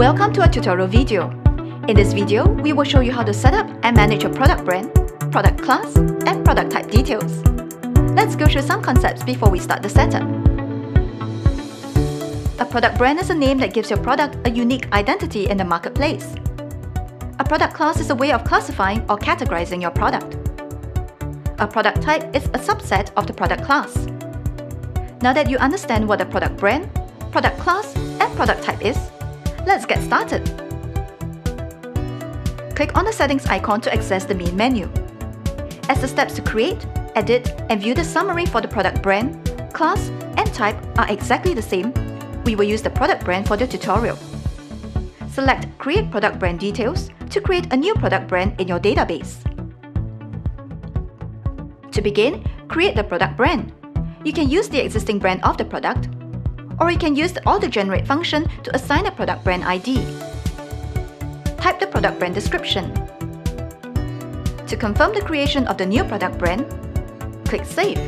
Welcome to our tutorial video. In this video, we will show you how to set up and manage your product brand, product class, and product type details. Let's go through some concepts before we start the setup. A product brand is a name that gives your product a unique identity in the marketplace. A product class is a way of classifying or categorizing your product. A product type is a subset of the product class. Now that you understand what a product brand, product class, and product type is, let's get started. Click on the settings icon to access the main menu. As the steps to create, edit, and view the summary for the product brand, class, and type are exactly the same, we will use the product brand for the tutorial. Select Create Product Brand Details to create a new product brand in your database. To begin, create the product brand. You can use the existing brand of the product, or you can use the AutoGenerate function to assign a product brand ID. Type the product brand description. To confirm the creation of the new product brand, click Save.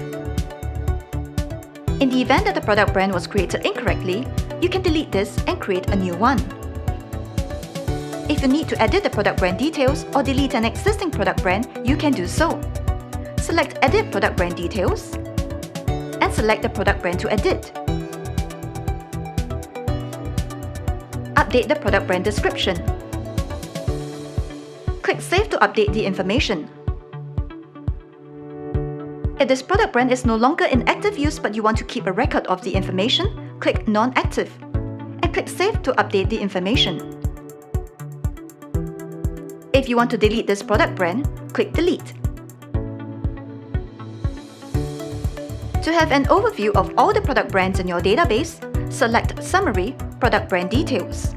In the event that the product brand was created incorrectly, you can delete this and create a new one. If you need to edit the product brand details or delete an existing product brand, you can do so. Select Edit Product Brand Details and select the product brand to edit. Update the product brand description. Click Save to update the information. If this product brand is no longer in active use but you want to keep a record of the information, click Non-Active and click Save to update the information. If you want to delete this product brand, click Delete. To have an overview of all the product brands in your database, select Summary, Product Brand Details.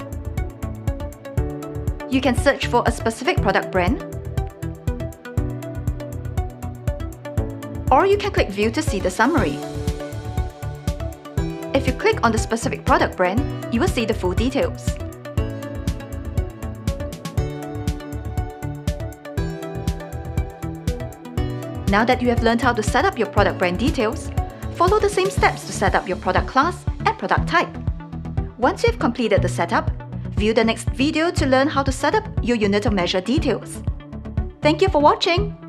You can search for a specific product brand, or you can click View to see the summary. If you click on the specific product brand, you will see the full details. Now that you have learned how to set up your product brand details, follow the same steps to set up your product class and product type. Once you have completed the setup, view the next video to learn how to set up your unit of measure details. Thank you for watching!